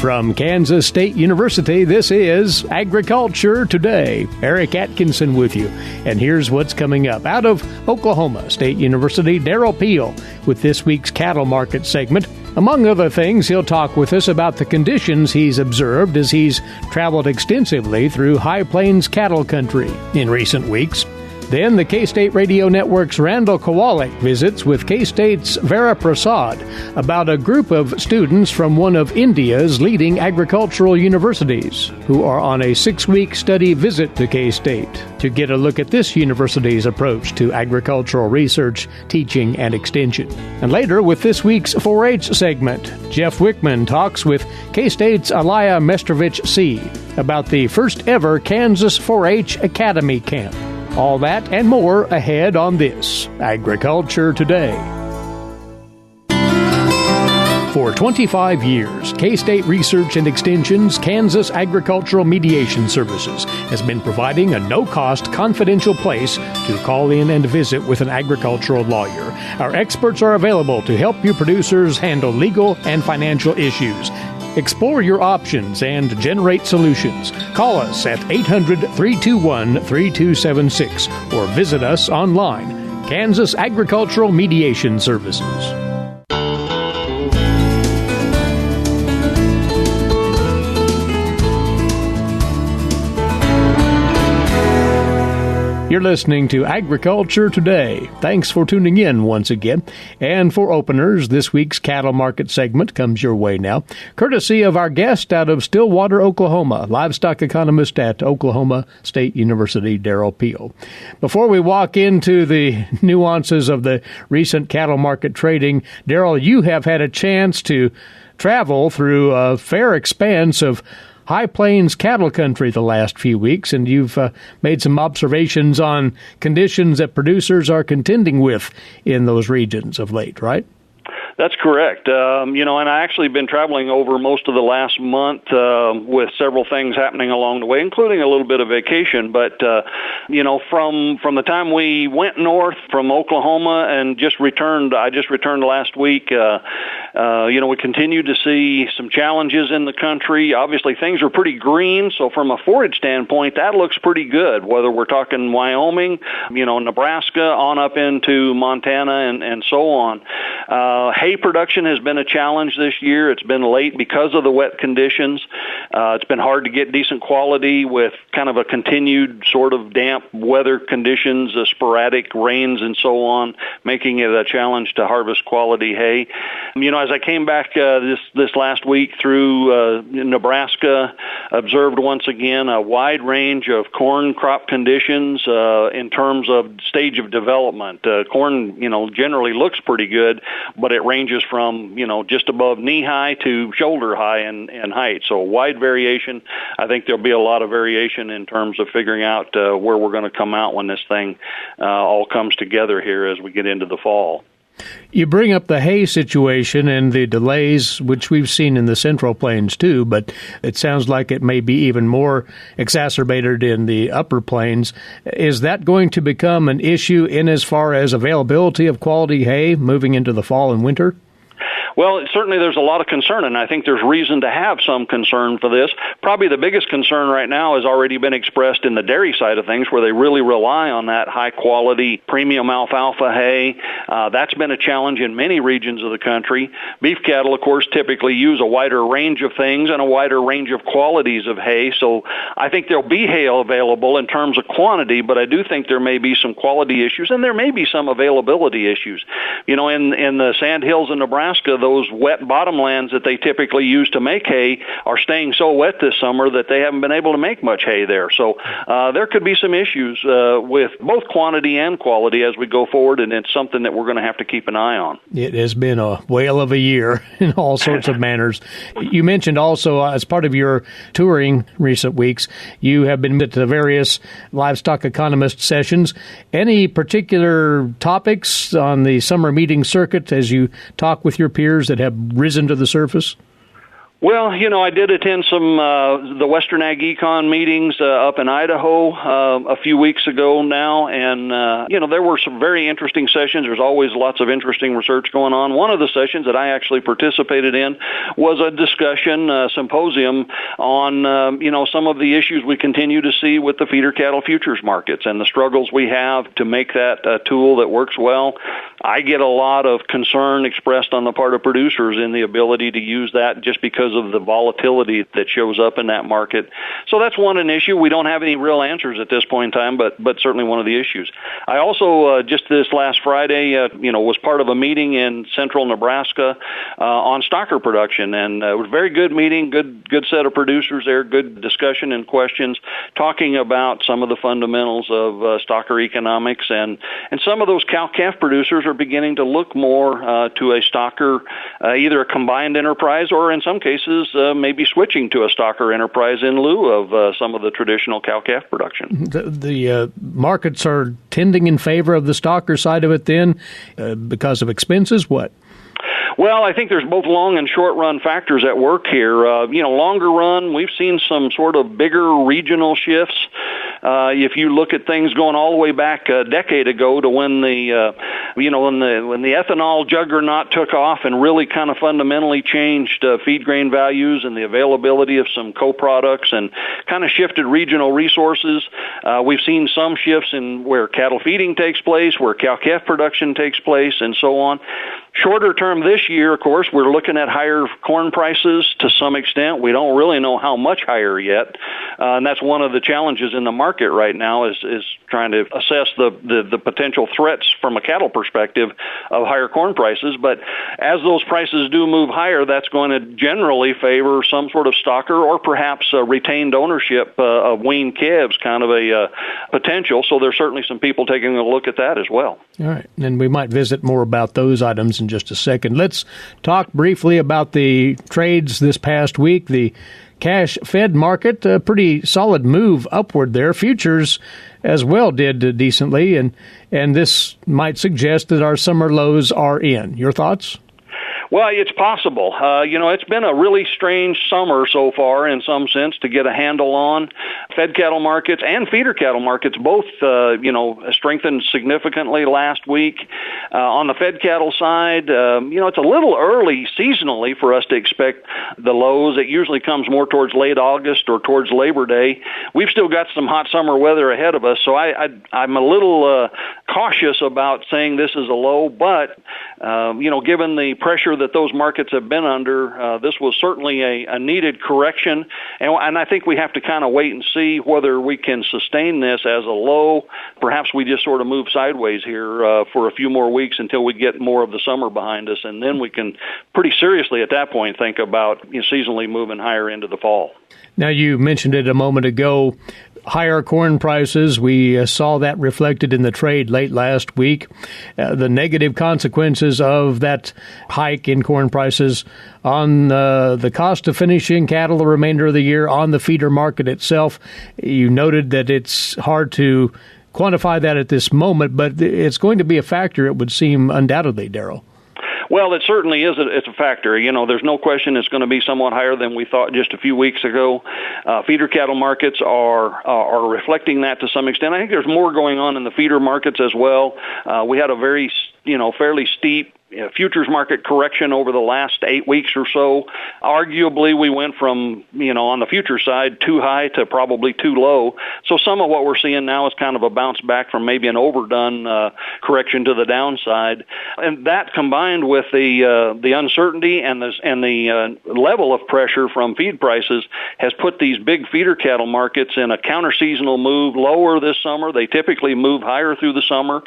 From Kansas State University, this is Agriculture Today. Eric Atkinson with you. And here's what's coming up. Out of Oklahoma State University, Derrell with this week's cattle market segment. Among other things, he'll talk with us about the conditions he's observed as he's traveled extensively through High Plains cattle country in recent weeks. Then the K-State Radio Network's Randall Kowalik visits with K-State's Vara Prasad about a group of students from one of India's leading agricultural universities who are on a 6-week study visit to K-State to get a look at this university's approach to agricultural research, teaching, and extension. And later, with this week's 4-H segment, Jeff Wickman talks with K-State's Aliah Mestrovich Seay about the first ever Kansas 4-H Academy Camp. All that and more ahead on this Agriculture Today. For 25 years, K-State Research and Extension's Kansas Agricultural Mediation Services has been providing a no-cost, confidential place to call in and visit with an agricultural lawyer. Our experts are available to help you producers handle legal and financial issues. Explore your options and generate solutions. Call us at 800-321-3276 or visit us online. Kansas Agricultural Mediation Services. You're listening to Agriculture Today. Thanks for tuning in once again. And for openers, this week's cattle market segment comes your way now, courtesy of our guest out of Stillwater, Oklahoma, livestock economist at Oklahoma State University, Derrell. Before we walk into the nuances of the recent cattle market trading, Derrell, you have had a chance to travel through a fair expanse of High Plains cattle country the last few weeks, and you've made some observations on conditions that producers are contending with in those regions of late, right? That's correct. And I actually been traveling over most of the last month with several things happening along the way, including a little bit of vacation. But, from the time we went north from Oklahoma and I just returned last week, we continue to see some challenges in the country. Obviously, things are pretty green, so from a forage standpoint, that looks pretty good, whether we're talking Wyoming, Nebraska, on up into Montana and so on. Hay production has been a challenge this year. It's been late because of the wet conditions. It's been hard to get decent quality with kind of a continued sort of damp weather conditions, sporadic rains and so on, making it a challenge to harvest quality hay. As I came back this last week through Nebraska, observed once again a wide range of corn crop conditions in terms of stage of development. Corn, generally looks pretty good, but it ranges from, just above knee-high to shoulder-high in height. So wide variation. I think there'll be a lot of variation in terms of figuring out where we're going to come out when this thing all comes together here as we get into the fall. You bring up the hay situation and the delays, which we've seen in the Central Plains too, but it sounds like it may be even more exacerbated in the Upper Plains. Is that going to become an issue in as far as availability of quality hay moving into the fall and winter? Well, certainly there's a lot of concern, and I think there's reason to have some concern for this. Probably the biggest concern right now has already been expressed in the dairy side of things, where they really rely on that high-quality premium alfalfa hay. That's been a challenge in many regions of the country. Beef cattle, of course, typically use a wider range of things and a wider range of qualities of hay, so I think there'll be hay available in terms of quantity, but I do think there may be some quality issues, and there may be some availability issues. In the sand hills in Nebraska, those wet bottomlands that they typically use to make hay are staying so wet this summer that they haven't been able to make much hay there. So there could be some issues with both quantity and quality as we go forward, and it's something that we're going to have to keep an eye on. It has been a whale of a year in all sorts of manners. You mentioned also, as part of your touring recent weeks, you have been to the various livestock economist sessions. Any particular topics on the summer meeting circuit as you talk with your peers that have risen to the surface? Well, I did attend some the Western Ag Econ meetings up in Idaho a few weeks ago now, and there were some very interesting sessions. There's always lots of interesting research going on. One of the sessions that I actually participated in was a discussion symposium on some of the issues we continue to see with the feeder cattle futures markets and the struggles we have to make that a tool that works well. I get a lot of concern expressed on the part of producers in the ability to use that just because of the volatility that shows up in that market. So that's an issue. We don't have any real answers at this point in time, but certainly one of the issues. I also, just this last Friday, was part of a meeting in central Nebraska on stocker production, and it was a very good meeting, good set of producers there, good discussion and questions, talking about some of the fundamentals of stocker economics, and some of those cow-calf producers are beginning to look more to a stocker, either a combined enterprise or in some cases maybe switching to a stocker enterprise in lieu of some of the traditional cow-calf production. The markets are tending in favor of the stocker side of it then because of expenses? What? Well, I think there's both long and short run factors at work here. Longer run, we've seen some sort of bigger regional shifts. If you look at things going all the way back a decade ago to when the ethanol juggernaut took off and really kind of fundamentally changed feed grain values and the availability of some co-products and kind of shifted regional resources, we've seen some shifts in where cattle feeding takes place, where cow-calf production takes place, and so on. Shorter term this year, of course, we're looking at higher corn prices to some extent. We don't really know how much higher yet, and that's one of the challenges in the market right now is trying to assess the potential threats from a cattle perspective of higher corn prices. But as those prices do move higher, that's going to generally favor some sort of stocker or perhaps retained ownership of weaned calves, kind of a potential. So there's certainly some people taking a look at that as well. All right, and we might visit more about those items in just a second. Let's talk briefly about the trades this past week. The cash-fed market, a pretty solid move upward there. Futures as well did decently, and this might suggest that our summer lows are in. Your thoughts? Well, it's possible. It's been a really strange summer so far in some sense to get a handle on. Fed cattle markets and feeder cattle markets both, strengthened significantly last week. On the fed cattle side, it's a little early seasonally for us to expect the lows. It usually comes more towards late August or towards Labor Day. We've still got some hot summer weather ahead of us, so I'm a little cautious about saying this is a low, but, given the pressure that those markets have been under, this was certainly a needed correction, and I think we have to kind of wait and see whether we can sustain this as a low. Perhaps we just sort of move sideways here for a few more weeks until we get more of the summer behind us, and then we can pretty seriously at that point think about seasonally moving higher into the fall. Now, you mentioned it a moment ago, higher corn prices. We saw that reflected in the trade late last week. The negative consequences of that hike in corn prices on the cost of finishing cattle the remainder of the year, on the feeder market itself. You noted that it's hard to quantify that at this moment, but it's going to be a factor, it would seem, undoubtedly, Derrell. Well, it certainly is. It's a factor. There's no question it's going to be somewhat higher than we thought just a few weeks ago. Feeder cattle markets are reflecting that to some extent. I think there's more going on in the feeder markets as well. We had a very, fairly steep futures market correction over the last 8 weeks or so. Arguably, we went from, on the future side, too high to probably too low. So some of what we're seeing now is kind of a bounce back from maybe an overdone correction to the downside. And that combined with the uncertainty and the level of pressure from feed prices has put these big feeder cattle markets in a counter-seasonal move lower this summer. They typically move higher through the summer.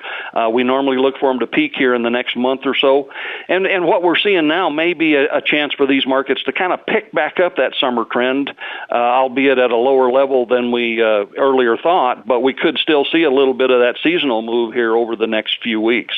We normally look for them to peak here in the next month or so. And what we're seeing now may be a chance for these markets to kind of pick back up that summer trend, albeit at a lower level than we earlier thought, but we could still see a little bit of that seasonal move here over the next few weeks.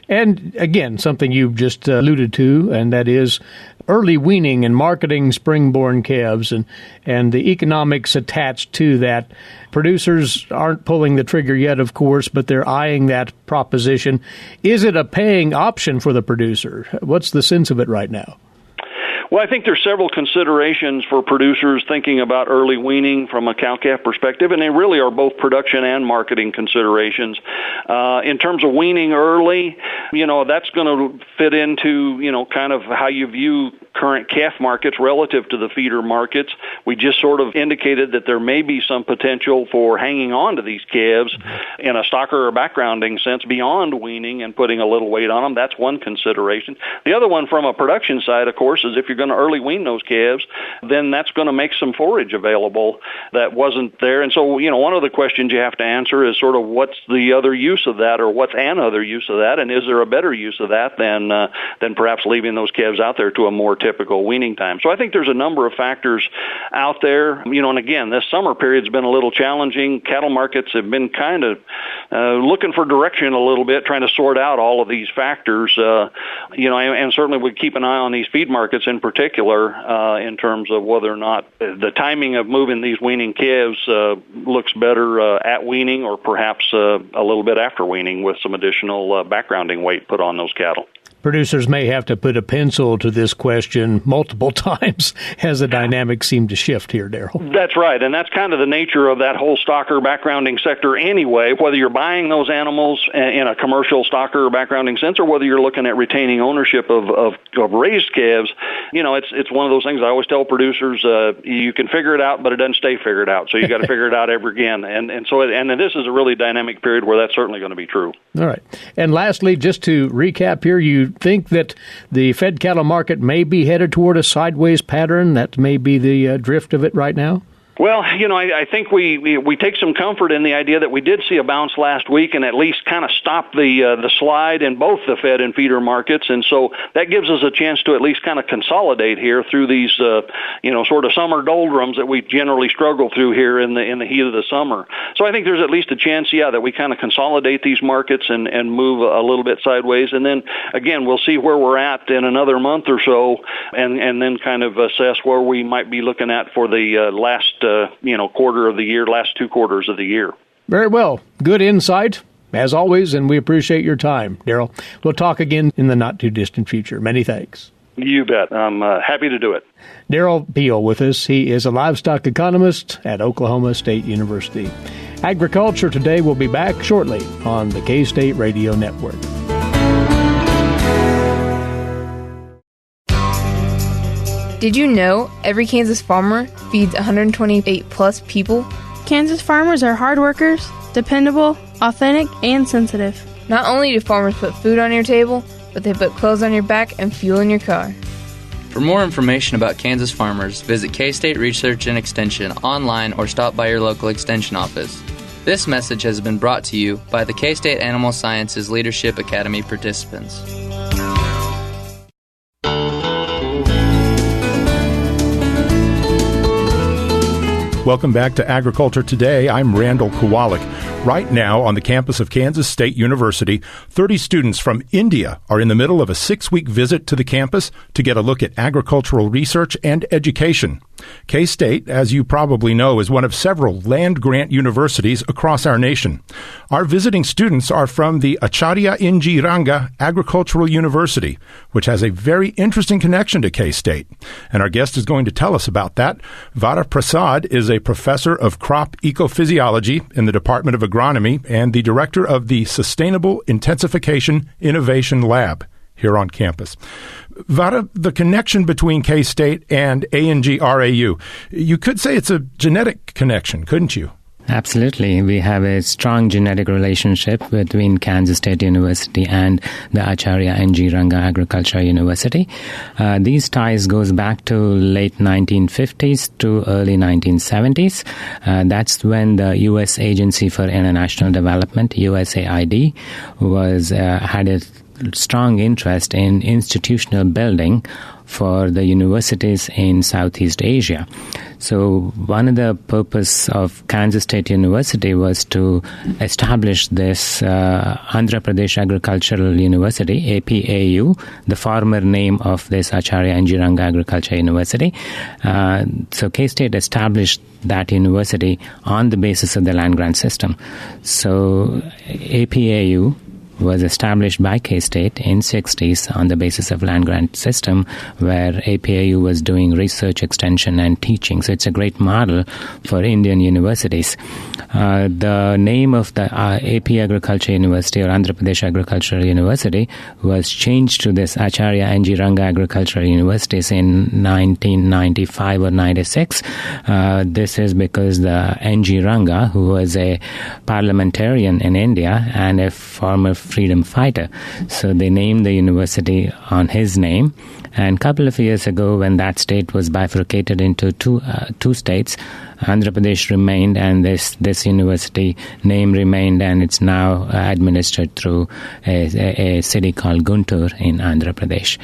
And again, something you've just alluded to, and that is early weaning and marketing spring-born calves and the economics attached to that. Producers aren't pulling the trigger yet, of course, but they're eyeing that proposition. Is it a paying option for the producer? What's the sense of it right now? Well, I think there's several considerations for producers thinking about early weaning from a cow-calf perspective, and they really are both production and marketing considerations. In terms of weaning early, that's going to fit into, kind of how you view current calf markets relative to the feeder markets. We just sort of indicated that there may be some potential for hanging on to these calves in a stocker or backgrounding sense beyond weaning and putting a little weight on them. That's one consideration. The other one from a production side, of course, is if you're going to early wean those calves, then that's going to make some forage available that wasn't there. And so, one of the questions you have to answer is sort of what's the other use of that, or what's an other use of that, and is there a better use of that than perhaps leaving those calves out there to a more typical weaning time? So I think there's a number of factors out there. And again, this summer period's been a little challenging. Cattle markets have been kind of looking for direction a little bit, trying to sort out all of these factors. And certainly we keep an eye on these feed markets in particular in terms of whether or not the timing of moving these weaning calves looks better at weaning or perhaps a little bit after weaning with some additional backgrounding weight put on those cattle. Producers may have to put a pencil to this question multiple times as the dynamics seem to shift here, Derrell. That's right, and that's kind of the nature of that whole stocker backgrounding sector anyway, whether you're buying those animals in a commercial stocker backgrounding sense or whether you're looking at retaining ownership of raised calves. It's one of those things I always tell producers, you can figure it out, but it doesn't stay figured out, so you got to figure it out ever again. And this is a really dynamic period where that's certainly going to be true. All right. And lastly, just to recap here, you think that the fed cattle market may be headed toward a sideways pattern? That may be the drift of it right now? Well, I think we take some comfort in the idea that we did see a bounce last week and at least kind of stop the slide in both the fed and feeder markets, and so that gives us a chance to at least kind of consolidate here through these sort of summer doldrums that we generally struggle through here in the heat of the summer. So I think there's at least a chance, that we kind of consolidate these markets and move a little bit sideways, and then again we'll see where we're at in another month or so, and then kind of assess where we might be looking at for the last quarter of the year, last 2 quarters of the year. Very well. Good insight, as always, and we appreciate your time, Derrell. We'll talk again in the not-too-distant future. Many thanks. You bet. I'm happy to do it. Derrell Peel with us. He is a livestock economist at Oklahoma State University. Agriculture Today will be back shortly on the K-State Radio Network. Did you know every Kansas farmer feeds 128-plus people? Kansas farmers are hard workers, dependable, authentic, and sensitive. Not only do farmers put food on your table, but they put clothes on your back and fuel in your car. For more information about Kansas farmers, visit K-State Research and Extension online or stop by your local extension office. This message has been brought to you by the K-State Animal Sciences Leadership Academy participants. Welcome back to Agriculture Today. I'm Randall Kowalik. Right now, on the campus of Kansas State University, 30 students from India are in the middle of a 6-week visit to the campus to get a look at agricultural research and education. K-State, as you probably know, is one of several land-grant universities across our nation. Our visiting students are from the Acharya N.G. Ranga Agricultural University, which has a very interesting connection to K-State. And our guest is going to tell us about that. Vara Prasad is a professor of crop ecophysiology in the Department of Agronomy and the director of the Sustainable Intensification Innovation Lab here on campus. Vara, the connection between K-State and ANGRAU, you could say it's a genetic connection, couldn't you? Absolutely. We have a strong genetic relationship between Kansas State University and the Acharya N.G. Ranga Agriculture University. These ties goes back to late 1950s to early 1970s. That's when the U.S. Agency for International Development, USAID, had a strong interest in institutional building for the universities in Southeast Asia. So one of the purpose of Kansas State University was to establish this Andhra Pradesh Agricultural University, APAU, the former name of this Acharya N.G. Ranga Agriculture University. So K-State established that university on the basis of the land grant system. So APAU was established by K-State in 60s on the basis of land grant system, where APAU was doing research, extension, and teaching. So it's a great model for Indian universities. The name of the AP Agriculture University, or Andhra Pradesh Agricultural University, was changed to this Acharya N.G. Ranga Agricultural Universities in 1995 or 96. This is because the N.G. Ranga, who was a parliamentarian in India and a former freedom fighter, so they named the university on his name. And a couple of years ago, when that state was bifurcated into two states, Andhra Pradesh remained, and this university name remained, and it's now administered through a city called Guntur in Andhra Pradesh.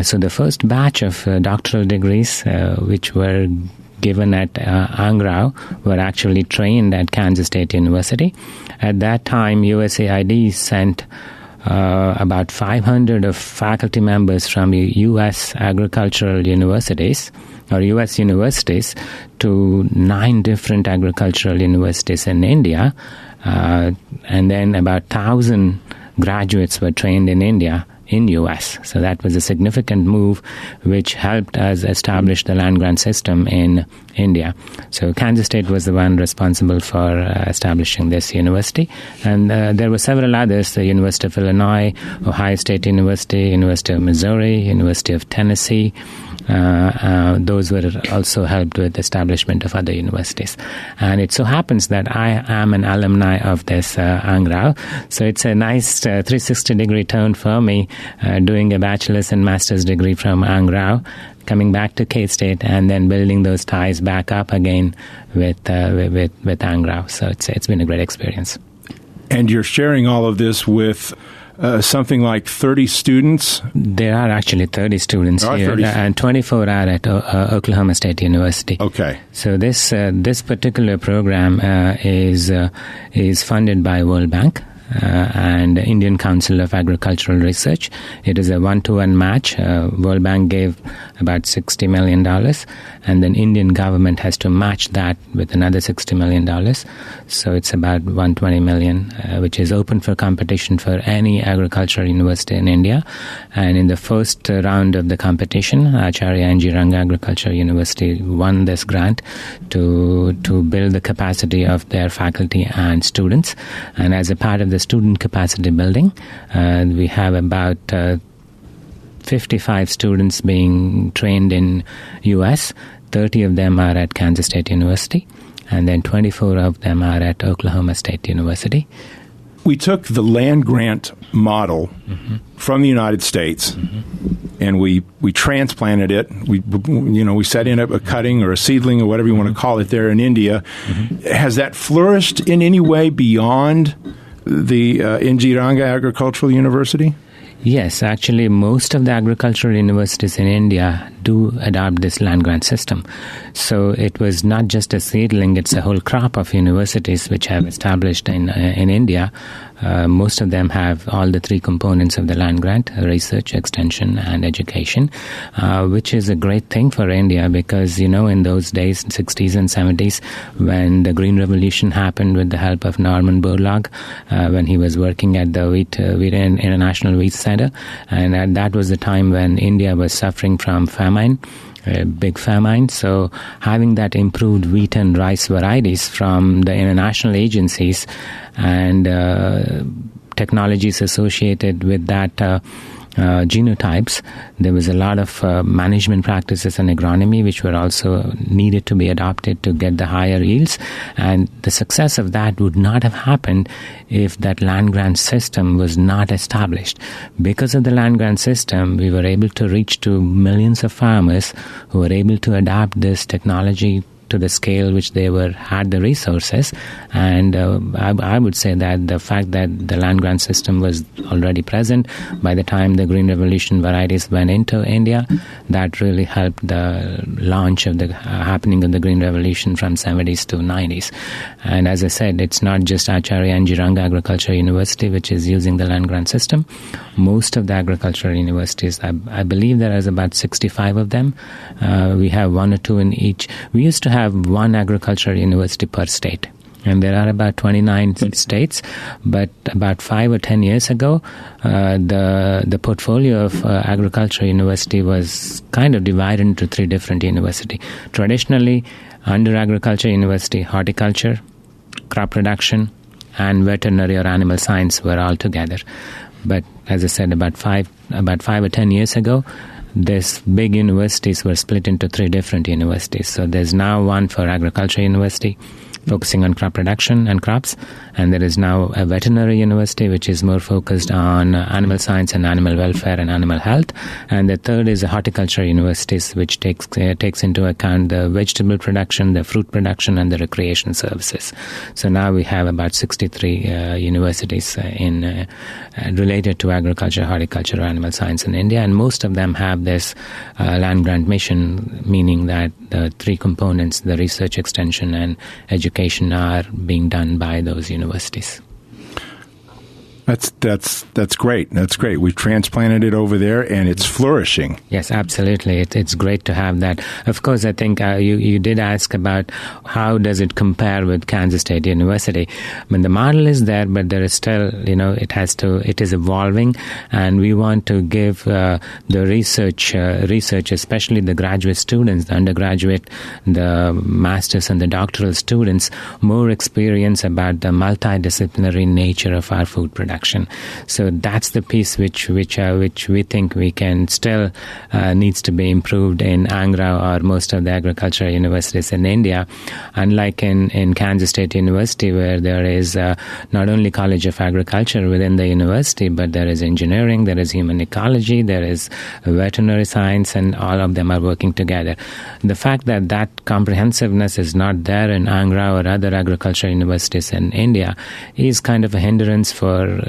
So the first batch of doctoral degrees, which were given at Angrao, were actually trained at Kansas State University. At that time, USAID sent about 500 of faculty members from U.S. agricultural universities, or U.S. universities, to 9 different agricultural universities in India, and then about 1,000 graduates were trained in India in U.S. So that was a significant move which helped us establish the land grant system in India. So Kansas State was the one responsible for establishing this university. And there were several others, the University of Illinois, Ohio State University, University of Missouri, University of Tennessee. Those were also helped with the establishment of other universities. And it so happens that I am an alumni of this Angrao. So it's a nice 360-degree turn for me, doing a bachelor's and master's degree from Angrao, coming back to K-State, and then building those ties back up again with Angrao. So it's been a great experience. And you're sharing all of this with something like 30 students? There are actually 30 students here, 30. And 24 are at Oklahoma State University. Okay. So this particular program is funded by World Bank and Indian Council of Agricultural Research. It is a 1-to-1 match. World Bank gave about $60 million, and then Indian government has to match that with another $60 million. So it's about $120 million, which is open for competition for any agricultural university in India. And in the first round of the competition, Acharya N.G. Ranga Agricultural University won this grant to build the capacity of their faculty and students. And as a part of the student capacity building, we have about 55 students being trained in U.S., 30 of them are at Kansas State University, and then 24 of them are at Oklahoma State University. We took the land grant model from the United States, and we transplanted it. We set in a cutting or a seedling or whatever you want to call it there in India. Has that flourished in any way beyond the N.G. Ranga Agricultural University? Yes, actually, most of the agricultural universities in India do adopt this land grant system. So it was not just a seedling, it's a whole crop of universities which have established in India. Most of them have all the 3 components of the land grant: research, extension, and education, which is a great thing for India because, in those days, 60s and 70s, when the Green Revolution happened with the help of Norman Borlaug, when he was working at the International Wheat Center, and that was the time when India was suffering from famine, a big famine. So having that improved wheat and rice varieties from the international agencies and technologies associated with that genotypes, there was a lot of management practices and agronomy which were also needed to be adopted to get the higher yields. And the success of that would not have happened if that land grant system was not established. Because of the land grant system, we were able to reach to millions of farmers who were able to adapt this technology to the scale which they had the resources. And I would say that the fact that the land grant system was already present by the time the Green Revolution varieties went into India, that really helped the launch of the happening of the Green Revolution from 70s to 90s. And as I said, it's not just Acharya N.G. Ranga Agriculture University which is using the land grant system. Most of the agricultural universities, I believe there is about 65 of them. We have 1 or 2 in each. We used to have 1 agricultural university per state. And there are about 29 states, but about 5 or 10 years ago, the portfolio of Agriculture University was kind of divided into 3 different universities. Traditionally, under Agriculture University, horticulture, crop production, and veterinary or animal science were all together. But as I said, about 5 or 10 years ago, these big universities were split into 3 different universities. So there's now one for Agriculture University, focusing on crop production and crops, and there is now a veterinary university which is more focused on animal science and animal welfare and animal health, and the third is a horticulture university which takes into account the vegetable production, the fruit production, and the recreation services. So now we have about 63 universities related to agriculture, horticulture, or animal science in India, and most of them have this land grant mission, meaning that the 3 components, the research, extension, and education, are being done by those universities. That's great. That's great. We've transplanted it over there, and it's flourishing. Yes, absolutely. It's great to have that. Of course, I think you did ask about how does it compare with Kansas State University. I mean, the model is there, but there is still, it is evolving, and we want to give the research, especially the graduate students, the undergraduate, the master's, and the doctoral students, more experience about the multidisciplinary nature of our food production. So that's the piece which we think we can still needs to be improved in Angra or most of the agricultural universities in India. Unlike in Kansas State University, where there is not only College of Agriculture within the university, but there is engineering, there is human ecology, there is veterinary science, and all of them are working together. The fact that comprehensiveness is not there in Angra or other agricultural universities in India is kind of a hindrance for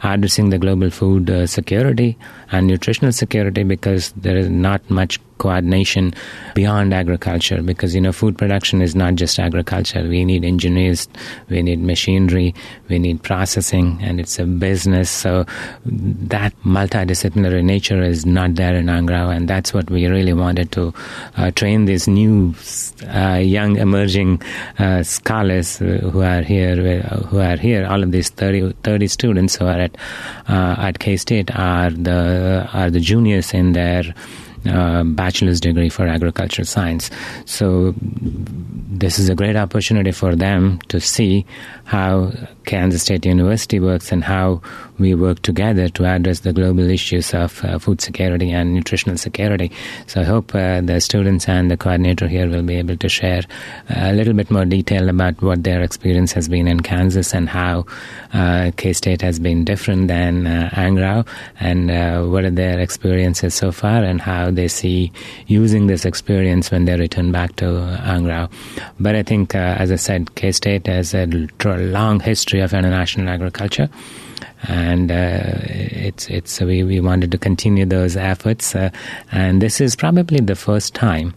addressing the global food security and nutritional security, because there is not much coordination beyond agriculture, because food production is not just agriculture. We need engineers, we need machinery, we need processing, and it's a business. So that multidisciplinary nature is not there in Angra, and that's what we really wanted to train these new young emerging scholars who are here. All of these 30 students who are at K-State are the juniors in their bachelor's degree for agricultural science. So this is a great opportunity for them to see how Kansas State University works and how we work together to address the global issues of food security and nutritional security. So I hope the students and the coordinator here will be able to share a little bit more detail about what their experience has been in Kansas and how K-State has been different than Angra, and what are their experiences so far and how they see using this experience when they return back to Angra. But I think, as I said, K-State has a long history of international agriculture, and we wanted to continue those efforts. And this is probably the first time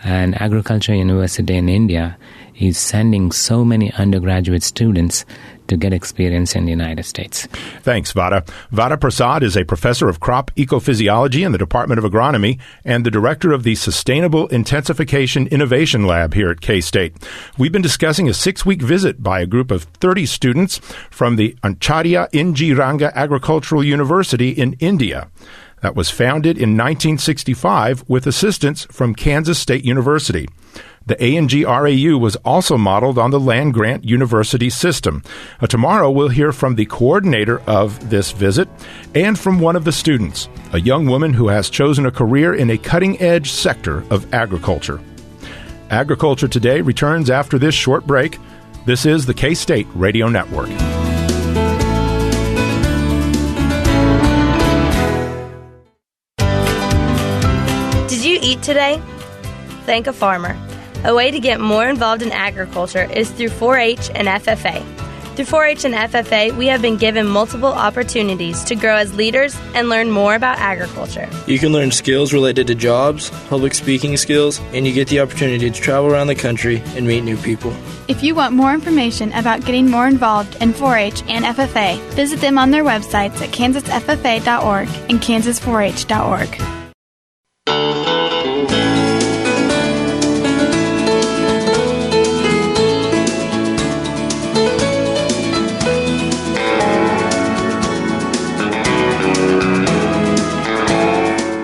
an agriculture university in India is sending so many undergraduate students to get experience in the United States. Thanks, Vara. Vara Prasad is a professor of crop ecophysiology in the Department of Agronomy and the director of the Sustainable Intensification Innovation Lab here at K-State. We've been discussing a 6-week visit by a group of 30 students from the Acharya N.G. Ranga Agricultural University in India. That was founded in 1965 with assistance from Kansas State University. The ANG-RAU was also modeled on the land-grant university system. Tomorrow we'll hear from the coordinator of this visit and from one of the students, a young woman who has chosen a career in a cutting-edge sector of agriculture. Agriculture Today returns after this short break. This is the K-State Radio Network. Did you eat today? Thank a farmer. A way to get more involved in agriculture is through 4-H and FFA. Through 4-H and FFA, we have been given multiple opportunities to grow as leaders and learn more about agriculture. You can learn skills related to jobs, public speaking skills, and you get the opportunity to travel around the country and meet new people. If you want more information about getting more involved in 4-H and FFA, visit them on their websites at kansasffa.org and kansas4h.org.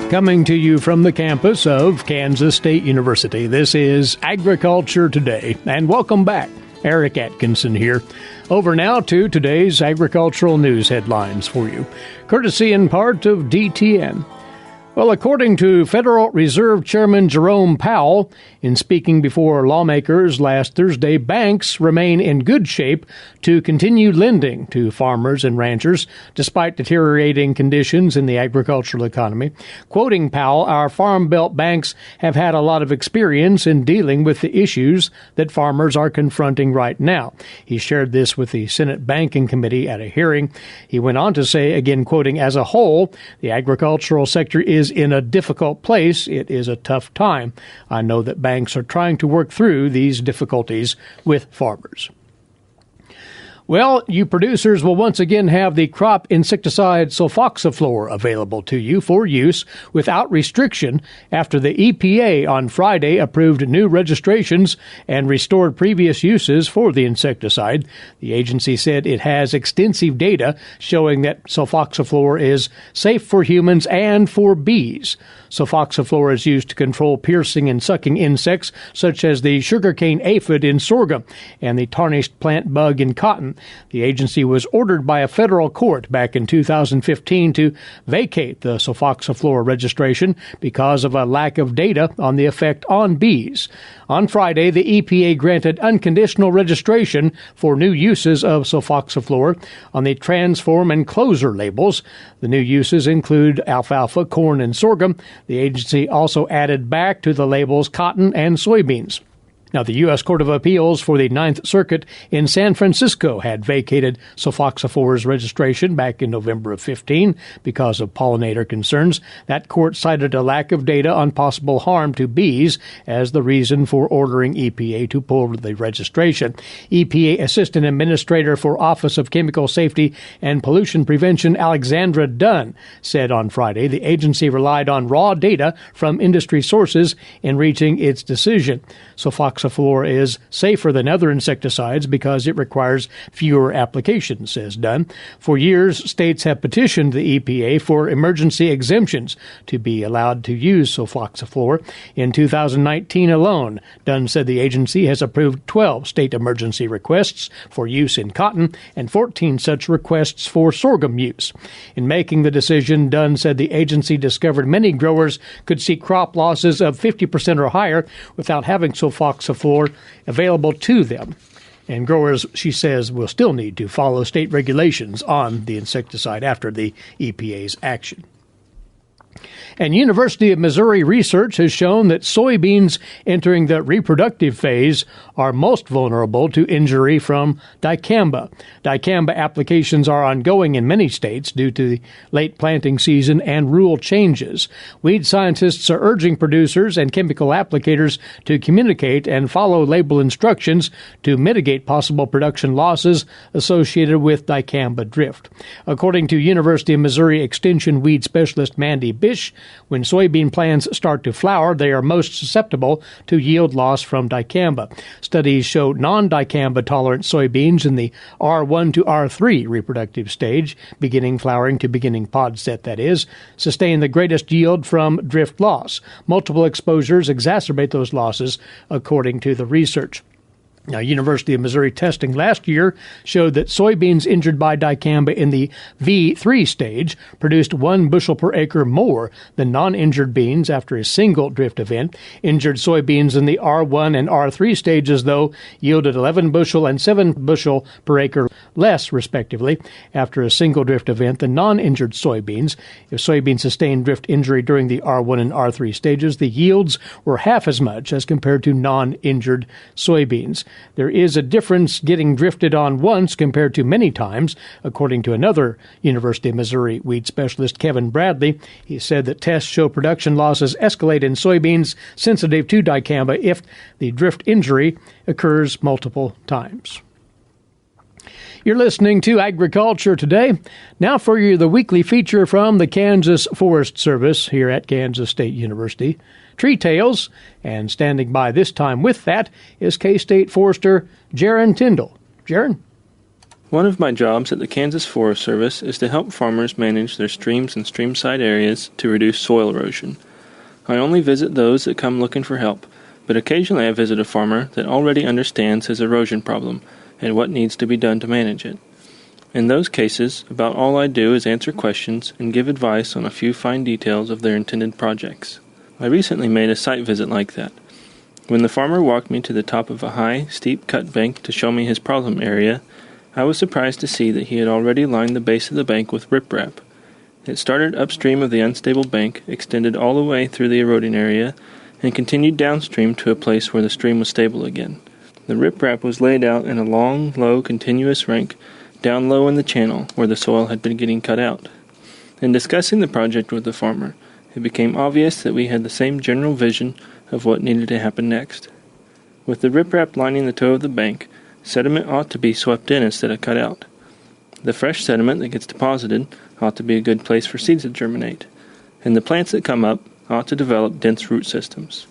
Coming to you from the campus of Kansas State University, this is Agriculture Today, and welcome back. Eric Atkinson here. Over now to today's agricultural news headlines for you, courtesy in part of DTN. Well, according to Federal Reserve Chairman Jerome Powell, in speaking before lawmakers last Thursday, banks remain in good shape to continue lending to farmers and ranchers despite deteriorating conditions in the agricultural economy. Quoting Powell, our Farm Belt banks have had a lot of experience in dealing with the issues that farmers are confronting right now. He shared this with the Senate Banking Committee at a hearing. He went on to say, again quoting, as a whole, the agricultural sector is in a difficult place. It is a tough time. I know that banks are trying to work through these difficulties with farmers. Well, you producers will once again have the crop insecticide sulfoxaflor available to you for use without restriction after the EPA on Friday approved new registrations and restored previous uses for the insecticide. The agency said it has extensive data showing that sulfoxaflor is safe for humans and for bees. Sulfoxaflor is used to control piercing and sucking insects such as the sugarcane aphid in sorghum and the tarnished plant bug in cotton. The agency was ordered by a federal court back in 2015 to vacate the sulfoxaflor registration because of a lack of data on the effect on bees. On Friday, the EPA granted unconditional registration for new uses of sulfoxaflor on the transform and closer labels. The new uses include alfalfa, corn, and sorghum. The agency also added back to the labels cotton and soybeans. Now, the U.S. Court of Appeals for the Ninth Circuit in San Francisco had vacated sulfoxaflor's registration back in November of 15 because of pollinator concerns. That court cited a lack of data on possible harm to bees as the reason for ordering EPA to pull the registration. EPA Assistant Administrator for Office of Chemical Safety and Pollution Prevention, Alexandra Dunn, said on Friday the agency relied on raw data from industry sources in reaching its decision. Sulfoxaflor is safer than other insecticides because it requires fewer applications, says Dunn. For years, states have petitioned the EPA for emergency exemptions to be allowed to use sulfoxaflor. In 2019 alone, Dunn said the agency has approved 12 state emergency requests for use in cotton and 14 such requests for sorghum use. In making the decision, Dunn said the agency discovered many growers could see crop losses of 50% or higher without having sulfoxaflor available to them. And growers, she says, will still need to follow state regulations on the insecticide after the EPA's action. And University of Missouri research has shown that soybeans entering the reproductive phase are most vulnerable to injury from dicamba. Dicamba applications are ongoing in many states due to the late planting season and rule changes. Weed scientists are urging producers and chemical applicators to communicate and follow label instructions to mitigate possible production losses associated with dicamba drift. According to University of Missouri Extension weed specialist Mandy Bish, when soybean plants start to flower, they are most susceptible to yield loss from dicamba. Studies show non-dicamba tolerant soybeans in the R1 to R3 reproductive stage, beginning flowering to beginning pod set that is, sustain the greatest yield from drift loss. Multiple exposures exacerbate those losses, according to the research. Now, University of Missouri testing last year showed that soybeans injured by dicamba in the V3 stage produced 1 bushel per acre more than non-injured beans after a single drift event. Injured soybeans in the R1 and R3 stages, though, yielded 11 bushel and 7 bushel per acre less, respectively, after a single drift event than non-injured soybeans. If soybeans sustained drift injury during the R1 and R3 stages, the yields were half as much as compared to non-injured soybeans. There is a difference getting drifted on once compared to many times, according to another University of Missouri weed specialist, Kevin Bradley. He said that tests show production losses escalate in soybeans sensitive to dicamba if the drift injury occurs multiple times. You're listening to Agriculture Today. Now for you, the weekly feature from the Kansas Forest Service here at Kansas State University, Tree Tales, and standing by this time with that is K-State Forester Jaron Tyndall. Jaron? One of my jobs at the Kansas Forest Service is to help farmers manage their streams and streamside areas to reduce soil erosion. I only visit those that come looking for help, but occasionally I visit a farmer that already understands his erosion problem and what needs to be done to manage it. In those cases, about all I do is answer questions and give advice on a few fine details of their intended projects. I recently made a site visit like that. When the farmer walked me to the top of a high, steep cut bank to show me his problem area, I was surprised to see that he had already lined the base of the bank with riprap. It started upstream of the unstable bank, extended all the way through the eroding area, and continued downstream to a place where the stream was stable again. The riprap was laid out in a long, low, continuous rank down low in the channel where the soil had been getting cut out. In discussing the project with the farmer, it became obvious that we had the same general vision of what needed to happen next. With the riprap lining the toe of the bank, sediment ought to be swept in instead of cut out. The fresh sediment that gets deposited ought to be a good place for seeds to germinate, and the plants that come up ought to develop dense root systems.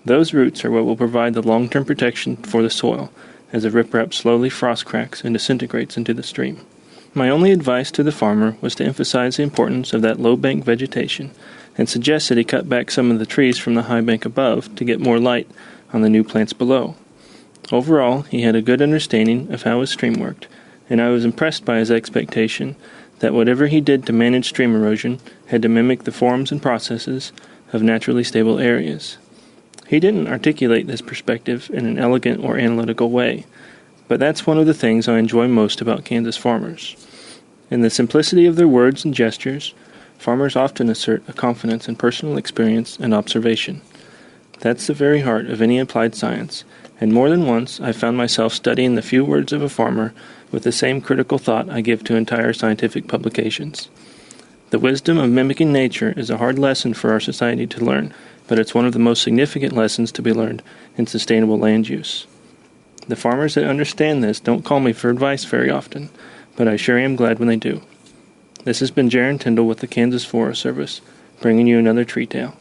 Those roots are what will provide the long-term protection for the soil as the riprap slowly frost cracks and disintegrates into the stream. My only advice to the farmer was to emphasize the importance of that low bank vegetation and suggest that he cut back some of the trees from the high bank above to get more light on the new plants below. Overall, he had a good understanding of how his stream worked, and I was impressed by his expectation that whatever he did to manage stream erosion had to mimic the forms and processes of naturally stable areas. He didn't articulate this perspective in an elegant or analytical way, but that's one of the things I enjoy most about Kansas farmers. In the simplicity of their words and gestures, farmers often assert a confidence in personal experience and observation. That's the very heart of any applied science, and more than once I found myself studying the few words of a farmer with the same critical thought I give to entire scientific publications. The wisdom of mimicking nature is a hard lesson for our society to learn, but it's one of the most significant lessons to be learned in sustainable land use. The farmers that understand this don't call me for advice very often, but I sure am glad when they do. This has been Jaron Tyndall with the Kansas Forest Service, bringing you another Tree Tale.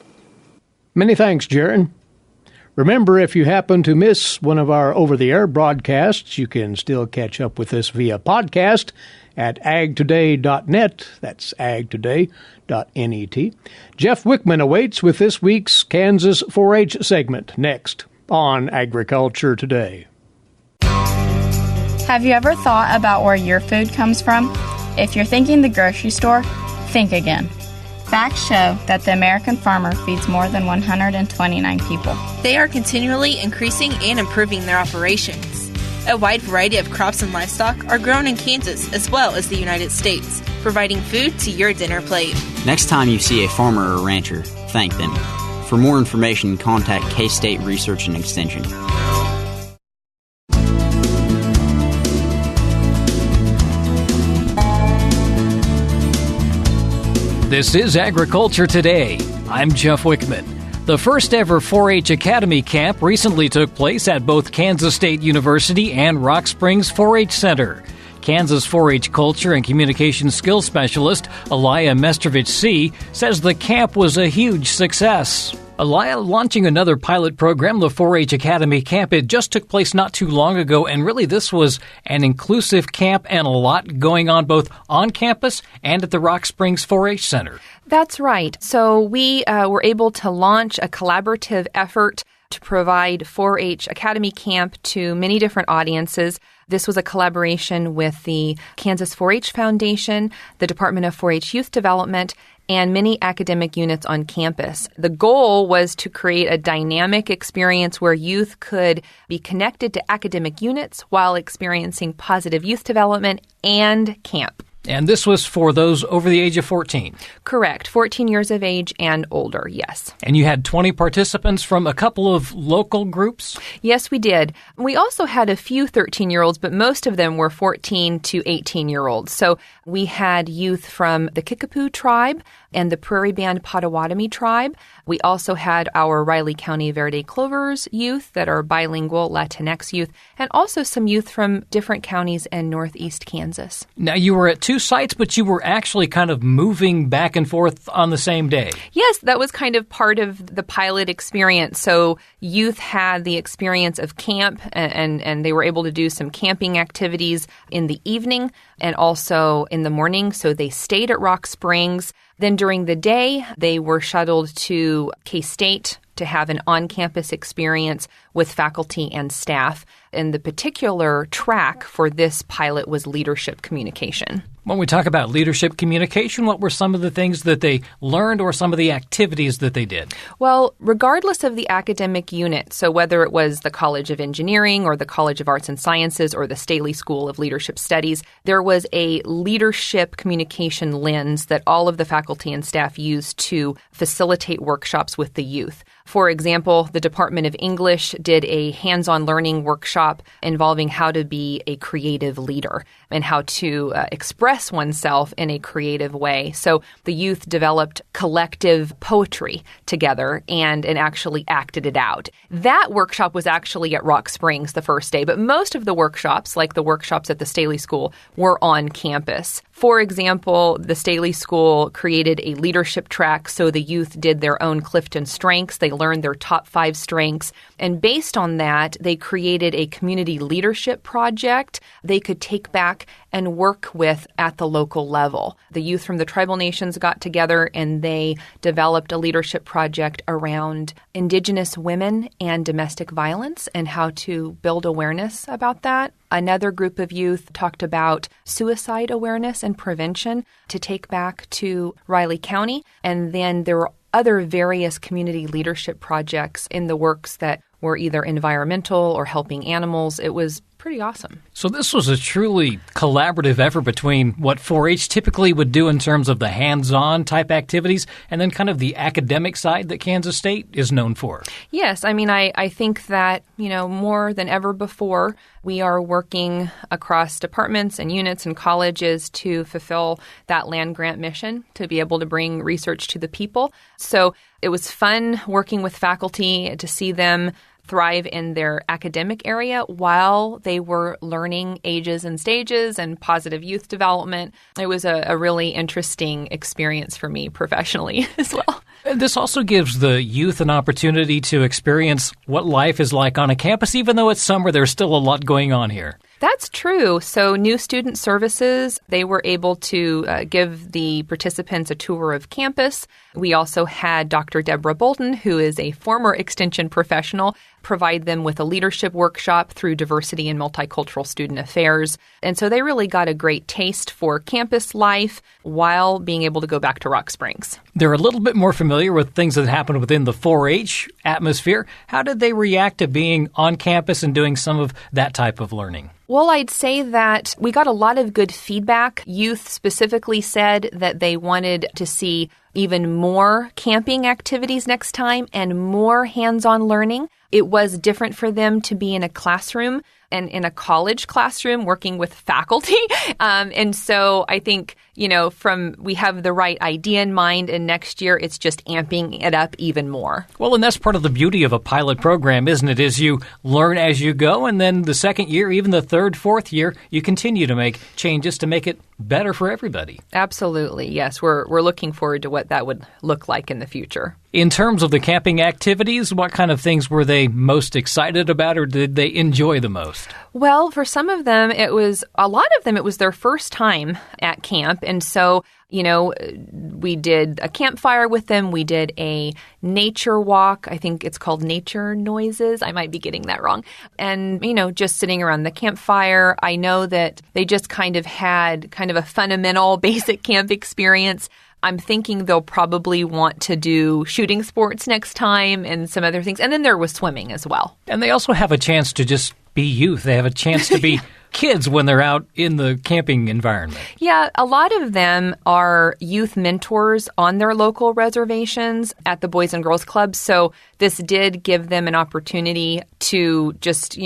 Many thanks, Jaron. Remember, if you happen to miss one of our over-the-air broadcasts, you can still catch up with us via podcast at agtoday.net. That's agtoday.net. Jeff Wickman awaits with this week's Kansas 4-H segment next on Agriculture Today. Have you ever thought about where your food comes from? If you're thinking the grocery store, think again. Facts show that the American farmer feeds more than 129 people. They are continually increasing and improving their operations. A wide variety of crops and livestock are grown in Kansas as well as the United States, providing food to your dinner plate. Next time you see a farmer or rancher, thank them. For more information, contact K-State Research and Extension. This is Agriculture Today. I'm Jeff Wickman. The first ever 4-H Academy Camp recently took place at both Kansas State University and Rock Springs 4-H Center. Kansas 4-H Culture and Communication Skills Specialist Aliah Mestrovich Seay says the camp was a huge success. Aliah launching another pilot program, the 4-H Academy Camp. It just took place not too long ago, and really this was an inclusive camp and a lot going on both on campus and at the Rock Springs 4-H Center. That's right. So we were able to launch a collaborative effort to provide 4-H Academy Camp to many different audiences. This was a collaboration with the Kansas 4-H Foundation, the Department of 4-H Youth Development, and many academic units on campus. The goal was to create a dynamic experience where youth could be connected to academic units while experiencing positive youth development and camp. And this was for those over the age of 14? Correct. 14 years of age and older, yes. And you had 20 participants from a couple of local groups? Yes, we did. We also had a few 13-year-olds, but most of them were 14 to 18-year-olds. So we had youth from the Kickapoo tribe and the Prairie Band Potawatomi tribe. We also had our Riley County Verde Clovers youth that are bilingual Latinx youth, and also some youth from different counties in northeast Kansas. Now, you were at two two sites, but you were actually kind of moving back and forth on the same day. Yes, that was kind of part of the pilot experience. So youth had the experience of camp, and they were able to do some camping activities in the evening and also in the morning. So they stayed at Rock Springs. Then during the day, they were shuttled to K-State to have an on-campus experience with faculty and staff. And the particular track for this pilot was leadership communication. When we talk about leadership communication, what were some of the things that they learned or some of the activities that they did? Well, regardless of the academic unit, so whether it was the College of Engineering or the College of Arts and Sciences or the Staley School of Leadership Studies, there was a leadership communication lens that all of the faculty and staff used to facilitate workshops with the youth. For example, the Department of English did a hands-on learning workshop involving how to be a creative leader and how to express oneself in a creative way. So the youth developed collective poetry together and actually acted it out. That workshop was actually at Rock Springs the first day, but most of the workshops, like the workshops at the Staley School, were on campus. For example, the Staley School created a leadership track, so the youth did their own Clifton strengths. They learned their top 5 strengths. And based on that, they created a community leadership project they could take back and work with at the local level. The youth from the tribal nations got together and they developed a leadership project around Indigenous women and domestic violence and how to build awareness about that. Another group of youth talked about suicide awareness and prevention to take back to Riley County. And then there were other various community leadership projects in the works that were either environmental or helping animals. It was pretty awesome. So this was a truly collaborative effort between what 4-H typically would do in terms of the hands-on type activities and then kind of the academic side that Kansas State is known for. Yes. I mean, I think that, more than ever before, we are working across departments and units and colleges to fulfill that land grant mission, to be able to bring research to the people. So it was fun working with faculty to see them thrive in their academic area while they were learning ages and stages and positive youth development. It was a really interesting experience for me professionally as well. This also gives the youth an opportunity to experience what life is like on a campus, even though it's summer, there's still a lot going on here. That's true. So New Student Services, they were able to give the participants a tour of campus. We also had Dr. Deborah Bolton, who is a former Extension professional, provide them with a leadership workshop through Diversity and Multicultural Student Affairs. And so they really got a great taste for campus life while being able to go back to Rock Springs. They're a little bit more familiar with things that happen within the 4-H atmosphere. How did they react to being on campus and doing some of that type of learning? Well, I'd say that we got a lot of good feedback. Youth specifically said that they wanted to see even more camping activities next time and more hands-on learning. It was different for them to be in a classroom and in a college classroom working with faculty. And so I think, we have the right idea in mind, and next year it's just amping it up even more. Well, and that's part of the beauty of a pilot program, isn't it? Is you learn as you go, and then the second year, even the third, fourth year, you continue to make changes to make it better for everybody. Absolutely, yes. We're looking forward to what that would look like in the future. In terms of the camping activities, what kind of things were they most excited about or did they enjoy the most? Well, for some of them, it was their first time at camp. And so, we did a campfire with them. We did a nature walk. I think it's called Nature Noises. I might be getting that wrong. And, just sitting around the campfire. I know that they just kind of had kind of a fundamental basic camp experience. I'm thinking they'll probably want to do shooting sports next time and some other things. And then there was swimming as well. And they also have a chance to just be youth. They have a chance to be kids when they're out in the camping environment. Yeah, a lot of them are youth mentors on their local reservations at the Boys and Girls Club. So this did give them an opportunity to just,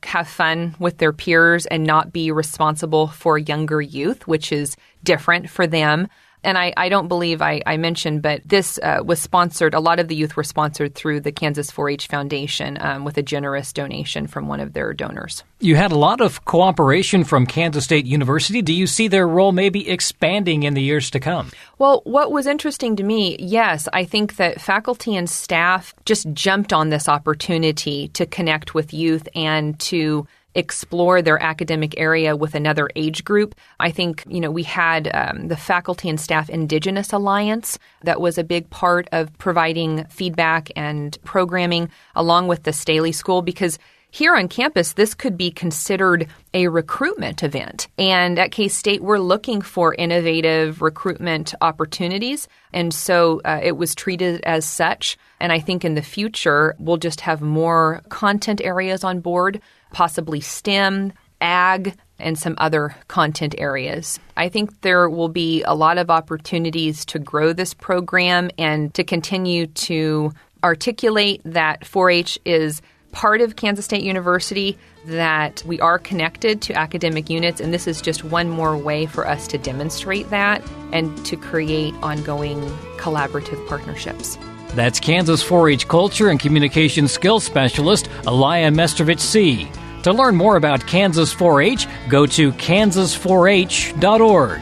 have fun with their peers and not be responsible for younger youth, which is different for them. And I don't believe I mentioned, but this was sponsored, a lot of the youth were sponsored through the Kansas 4-H Foundation with a generous donation from one of their donors. You had a lot of cooperation from Kansas State University. Do you see their role maybe expanding in the years to come? Well, what was interesting to me, yes, I think that faculty and staff just jumped on this opportunity to connect with youth and to explore their academic area with another age group. I think, we had the Faculty and Staff Indigenous Alliance that was a big part of providing feedback and programming along with the Staley School, because here on campus, this could be considered a recruitment event. And at K-State, we're looking for innovative recruitment opportunities. And so it was treated as such. And I think in the future, we'll just have more content areas on board, possibly STEM, ag, and some other content areas. I think there will be a lot of opportunities to grow this program and to continue to articulate that 4-H is part of Kansas State University, that we are connected to academic units, and this is just one more way for us to demonstrate that and to create ongoing collaborative partnerships. That's Kansas 4-H Culture and Communication Skills Specialist Aliah Mestrovich Seay. To learn more about Kansas 4-H, go to kansas4h.org.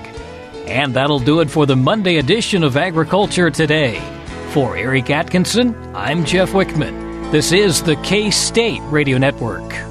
And that'll do it for the Monday edition of Agriculture Today. For Eric Atkinson, I'm Jeff Wickman. This is the K-State Radio Network.